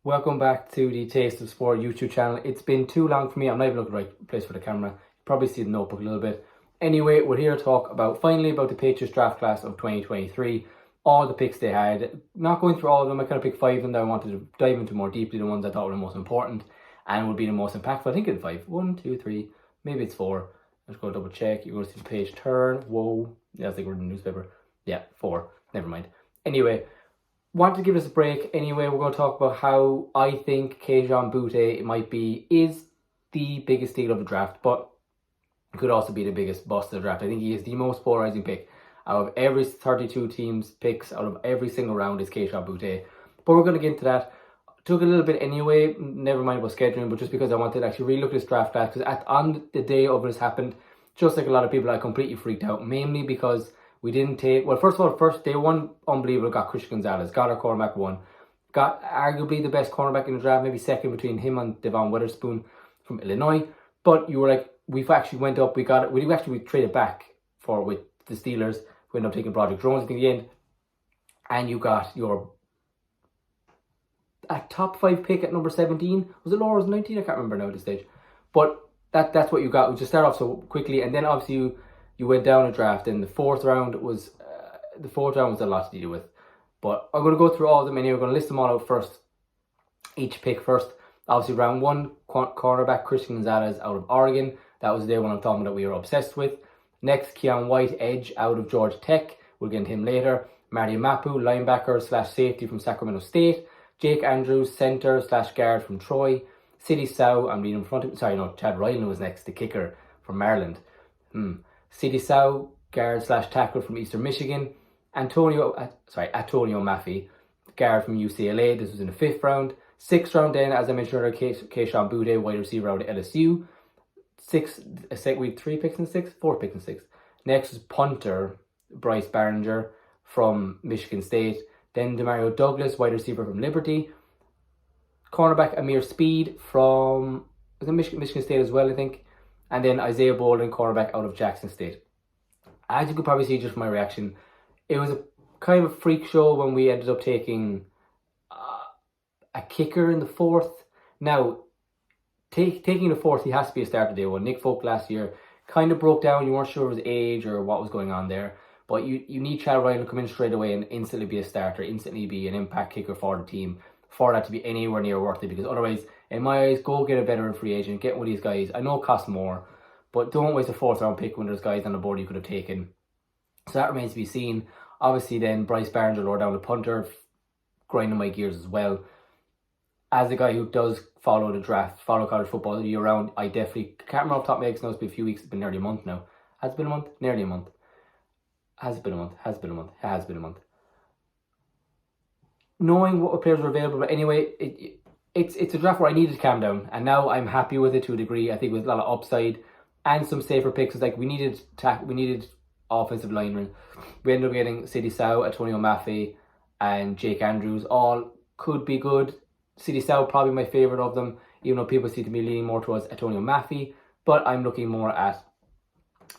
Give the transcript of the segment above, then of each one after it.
Welcome back to the Taste of Sport YouTube channel. It's been too long for me. I'm not even looking at the right place for the camera. You probably see the notebook a little bit. Anyway, we're here to talk finally about the Patriots draft class of 2023. All the picks they had. Not going through all of them. I kind of picked 5 of them that I wanted to dive into more deeply. The ones I thought were the most important and would be the most impactful. I think it's 5. 1, 2, 3. Maybe it's 4. Let's go double check. You're going to see the page turn. Whoa. Yeah, I think we're in the newspaper. Yeah, 4. Never mind. Anyway. Want to give us a break anyway. We're going to talk about how I think Kayshon Boutte is the biggest steal of the draft, but could also be the biggest bust of the draft. I think he is the most polarizing pick out of every 32 teams picks out of every single round is Kayshon Boutte. But we're going to get into that. Took a little bit anyway, never mind about scheduling, but just because I wanted to actually really look at this draft class, because on the day of this happened, just like a lot of people, I completely freaked out, mainly because we didn't take, well, first of all, day one, unbelievable, got Christian Gonzalez, got our cornerback 1, got arguably the best cornerback in the draft, maybe second between him and Devon Witherspoon from Illinois. But you were like, we've actually went up, we traded back with the Steelers. We ended up taking Broderick Jones in the end, and you got a top 5 pick at number 17. Was it lower? Was it 19? I can't remember now at this stage. But that's what you got. We just start off so quickly, and then obviously you went down a draft, and the fourth round was a lot to deal with. But I'm going to go through all of them anyway. We're going to list them all out first. Each pick first. Obviously, round 1, cornerback Christian Gonzalez out of Oregon. That was the day when I'm talking that we were obsessed with. Next, Keon White, edge out of Georgia Tech. We'll get into him later. Marty Mapu, linebacker / safety from Sacramento State. Jake Andrews, center / guard from Troy. City Sow, I'm reading in front of me. Sorry, no, Chad Ryland was next, the kicker from Maryland. City Sow, guard / tackle from Eastern Michigan. Antonio Maffey, guard from UCLA. This was in the 5th round. 6th round then, as I mentioned earlier, Kayshon Boutte, wide receiver out of LSU. we had 3 picks in 6? 4 picks in 6. Next was punter Bryce Barringer from Michigan State. Then Demario Douglas, wide receiver from Liberty. Cornerback Amir Speed from Michigan State as well, I think. And then Isaiah Bolden, cornerback out of Jackson State. As you could probably see just from my reaction, it was a kind of a freak show when we ended up taking a kicker in the 4th. Now, taking the 4th, he has to be a starter day 1. Nick Folk last year kind of broke down. You weren't sure of his age or what was going on there. But you need Chad Ryland to come in straight away and instantly be a starter, instantly be an impact kicker for the team, for that to be anywhere near worth it. Because otherwise, in my eyes, go get a veteran free agent, get one of these guys. I know it costs more, but don't waste a 4th round pick when there's guys on the board you could have taken. So that remains to be seen. Obviously then, Bryce Barringer lower down the punter, grinding my gears as well. As a guy who does follow the draft, follow college football year round, I definitely can't remember off the top of my head, it's been a few weeks, it's been nearly a month now. Has it been a month? Nearly a month. Has been a month. Knowing what players were available, but anyway, it's a draft where I needed to calm down, and now I'm happy with it to a degree. I think with a lot of upside and some safer picks. It's like we needed offensive linemen. We ended up getting City Sow, Antonio Maffey, and Jake Andrews. All could be good. City Sow probably my favorite of them, even though people seem to be leaning more towards Antonio Maffey. But I'm looking more at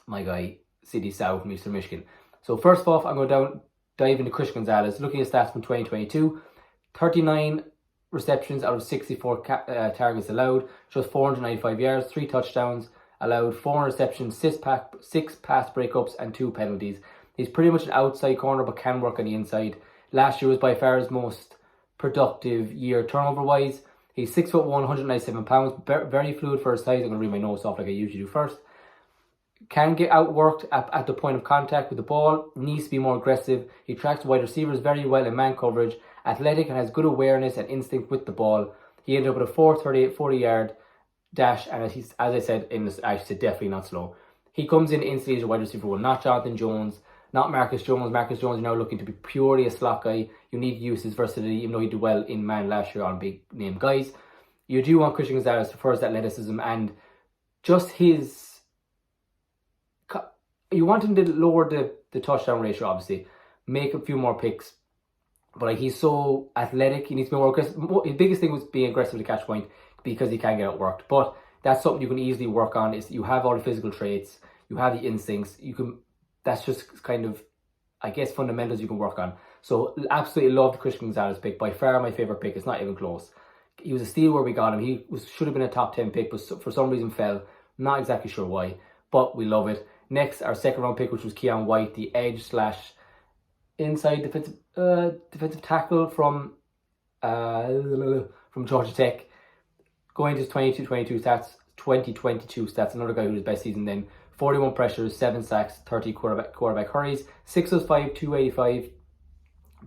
my guy City Sow from Eastern Michigan. So first off, I'm going to dive into Christian Gonzalez. Looking at stats from 2022, 39 receptions out of 64 targets allowed, just 495 yards, 3 touchdowns, allowed 4 receptions, 6 pass breakups, and 2 penalties. He's pretty much an outside corner, but can work on the inside. Last year was by far his most productive year turnover-wise. He's 6'1", 197 pounds, very fluid for his size. I'm going to read my notes off like I usually do first. Can get outworked at the point of contact with the ball, needs to be more aggressive. He tracks wide receivers very well in man coverage, athletic and has good awareness and instinct with the ball. He ended up with a 4.38 40-yard dash, and as I said, definitely not slow. He comes in instantly as a wide receiver 1, not Jonathan Jones, not Marcus Jones. Marcus Jones is now looking to be purely a slot guy. You need to use his versatility, even though he did well in man last year on big name guys. You do want Christian Gonzalez to first athleticism and just his... You want him to lower the touchdown ratio, obviously. Make a few more picks. But like, he's so athletic, he needs to be more aggressive. His biggest thing was being aggressive to catch point because he can get outworked. But that's something you can easily work on. Is you have all the physical traits, you have the instincts. That's just kind of, I guess, fundamentals you can work on. So absolutely love the Christian Gonzalez pick. By far my favorite pick. It's not even close. He was a steal where we got him. Should have been a top 10 pick, but for some reason fell. Not exactly sure why, but we love it. Next, our second round pick, which was Kayshon Boutte, the edge slash inside defensive tackle from Georgia Tech. Going to his 2022 stats, another guy who had his best season then. 41 pressures, 7 sacks, 30 quarterback hurries, 6'5", 285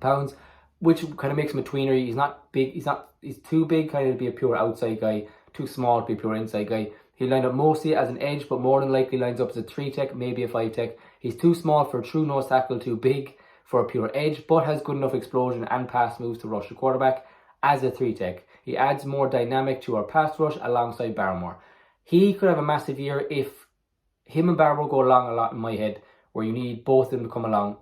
pounds, which kind of makes him a tweener. He's not big, he's too big kind of to be a pure outside guy, too small to be a pure inside guy. He lined up mostly as an edge, but more than likely lines up as a 3 tech, maybe a 5 tech. He's too small for a true nose tackle, too big for a pure edge, but has good enough explosion and pass moves to rush the quarterback as a 3 tech. He adds more dynamic to our pass rush alongside Barmore. He could have a massive year if him and Barmore go along a lot in my head, where you need both of them to come along.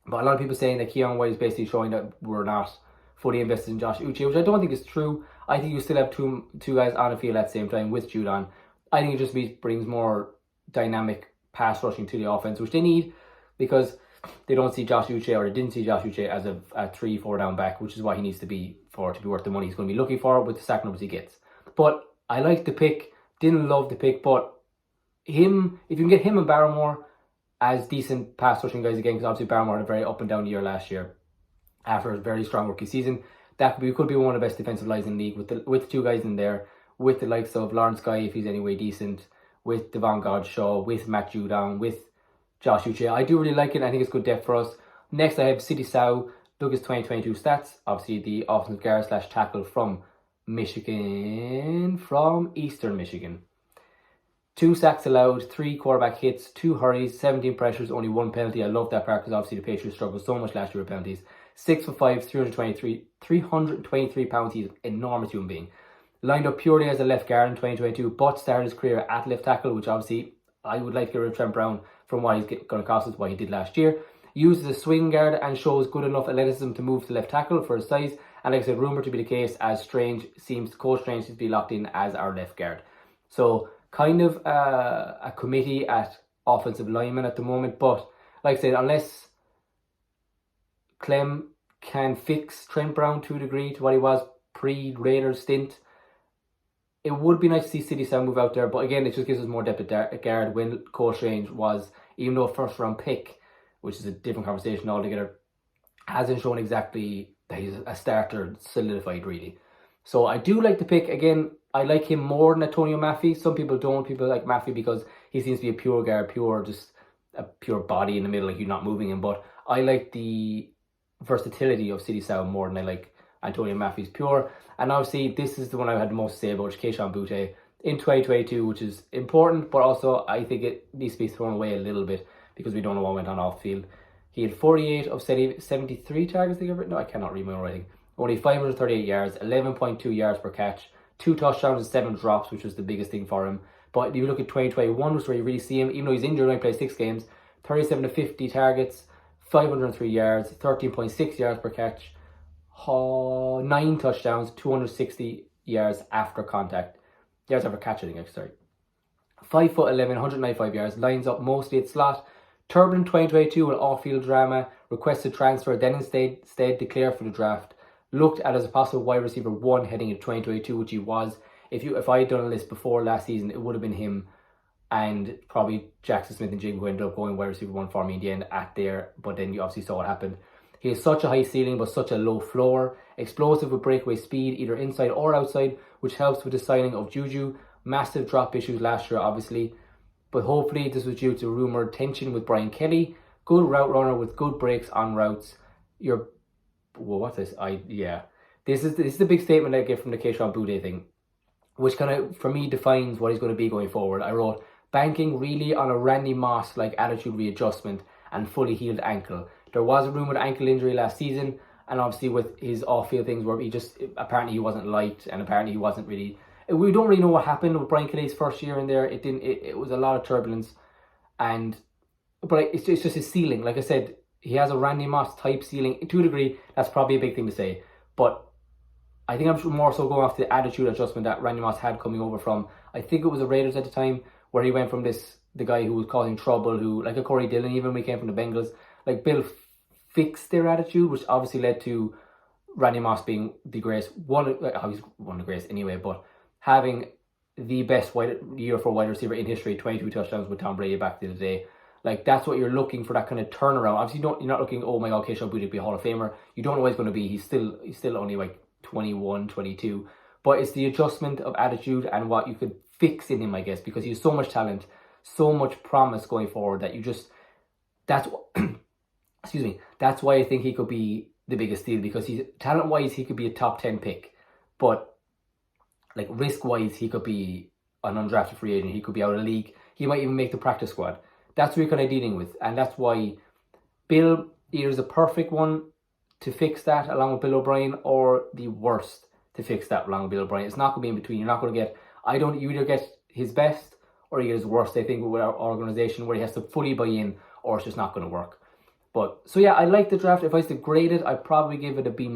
But a lot of people saying that Kayshon Boutte is basically showing that we're not fully invested in Josh Uche, which I don't think is true. I think you still have two guys on the field at the same time with Judon. I think it just brings more dynamic pass rushing to the offense, which they need, because they don't see Josh Uche, or they didn't see Josh Uche as a 3-4 down back, which is what he needs to be to be worth the money he's going to be looking for with the sack numbers he gets. But I like the pick, didn't love the pick, but if you can get him and Barmore as decent pass rushing guys again, because obviously Barmore had a very up and down year last year after a very strong rookie season, that could be one of the best defensive lines in the league with the 2 guys in there, with the likes of Lawrence Guy, if he's anyway decent, with Devon Godshaw, with Matt Judon, with Josh Uche. I do really like it. I think it's good depth for us. Next, I have Sidy Sow. Look at his 2022 stats. Obviously, the offensive guard slash tackle from Eastern Michigan. 2 sacks allowed, 3 quarterback hits, 2 hurries, 17 pressures, only 1 penalty. I love that part because obviously the Patriots struggled so much last year with penalties. 6'5", 323 pounds. He's an enormous human being. Lined up purely as a left guard in 2022, but started his career at left tackle, which obviously I would like to get rid of Trent Brown from what he's going to cost us, what he did last year. Uses a swing guard and shows good enough athleticism to move to left tackle for his size. And like I said, rumoured to be the case, as Coach Strange seems to be locked in as our left guard. So kind of a committee at offensive lineman at the moment. But like I said, unless Clem can fix Trent Brown to a degree to what he was pre-Raiders stint, it would be nice to see Sidy Sow move out there. But again, it just gives us more depth at guard when Coach Strange was, even though a first round pick, which is a different conversation altogether, hasn't shown exactly that he's a starter solidified really. So I do like the pick. Again, I like him more than Antonio Maffey. Some people don't. People like Maffey because he seems to be a pure guard, just a pure body in the middle, like you're not moving him. But I like the versatility of Sidy Sow more than I like Antonio Maffey's pure. And obviously, this is the one I had the most to say about, which is Kayshon Boutte in 2022, which is important, but also I think it needs to be thrown away a little bit because we don't know what went on off field. He had 48 of 73 targets, no, I cannot read my own writing. Only 538 yards, 11.2 yards per catch, 2 touchdowns and 7 drops, which was the biggest thing for him. But if you look at 2021, which is where you really see him, even though he's injured, only played 6 games, 37 to 50 targets, 503 yards, 13.6 yards per catch, 9 touchdowns, 260 yards after contact. Yards after catch, I think, sorry. 5'11", 195 yards, lines up mostly at slot. Turbulent 2022 with off-field drama, requested transfer, then instead declared for the draft. Looked at as a possible wide receiver 1 heading into 2022, which he was. If I had done a list before last season, it would have been him and probably Jackson Smith and Jigba, who ended up going wide receiver 1 for me in the end at there, but then you obviously saw what happened. He has such a high ceiling but such a low floor. Explosive with breakaway speed, either inside or outside, which helps with the signing of Juju. Massive drop issues last year, obviously. But hopefully this was due to rumoured tension with Brian Kelly. Good route runner with good breaks on routes. This is the big statement I get from the Kayshon Boutte thing, which kind of, for me, defines what he's going to be going forward. I wrote, banking really on a Randy Moss-like attitude readjustment and fully healed ankle. There was a rumoured ankle injury last season, and obviously with his off-field things where apparently he wasn't liked, and apparently he wasn't really... We don't really know what happened with Brian Kelly's first year in there. It was a lot of turbulence, but it's just his ceiling. Like I said, he has a Randy Moss type ceiling to a degree. That's probably a big thing to say, but I think I'm more so going off the attitude adjustment that Randy Moss had coming over from, I think it was the Raiders at the time, where he went from the guy who was causing trouble, who, like a Corey Dillon, even when he came from the Bengals, like Bill fixed their attitude, which obviously led to Randy Moss being the greatest, he's one of the greatest anyway, but having the best year for wide receiver in history, 22 touchdowns with Tom Brady back in the day. Like, that's what you're looking for, that kind of turnaround. Obviously, you're not looking, oh my God, Kayshon Boutte to be a Hall of Famer. You don't know what he's going to be. He's still only like 21, 22. But it's the adjustment of attitude and what you could fix in him, I guess, because he has so much talent, so much promise going forward that that's excuse me, that's why I think he could be the biggest steal, because he's talent-wise, he could be a top 10 pick. But like risk-wise, he could be an undrafted free agent. He could be out of the league. He might even make the practice squad. That's what you're kind of dealing with. And that's why Bill either is a perfect one to fix that along with Bill O'Brien, or the worst to fix that along with Bill O'Brien. It's not going to be in between. You're not going to get, you either get his best or you get his worst, I think, with our organization, where he has to fully buy in, or it's just not going to work. But, so yeah, I like the draft. If I was to grade it, I'd probably give it a B-,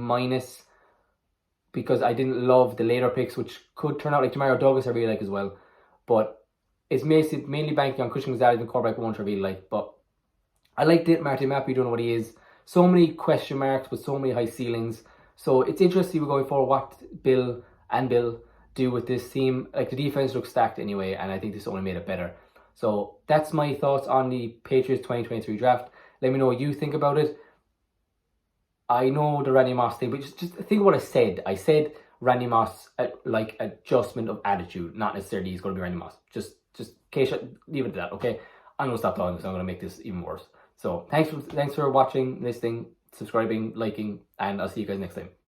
because I didn't love the later picks, which could turn out, like Demario Douglas I really like as well. But it's mainly banking on Christian Gonzalez and quarterback 1, I really like. But I liked it. Marty Mappy, don't know what he is. So many question marks, but so many high ceilings. So it's interesting going forward what Bill do with this team. Like, the defense looks stacked anyway, and I think this only made it better. So that's my thoughts on the Patriots 2023 draft. Let me know what you think about it. I know the Randy Moss thing, but just think what I said. I said Randy Moss, like, adjustment of attitude, not necessarily he's going to be Randy Moss. Just Kayshon, leave it at that, okay? I'm going to stop talking because I'm going to make this even worse. So thanks for watching, listening, subscribing, liking, and I'll see you guys next time.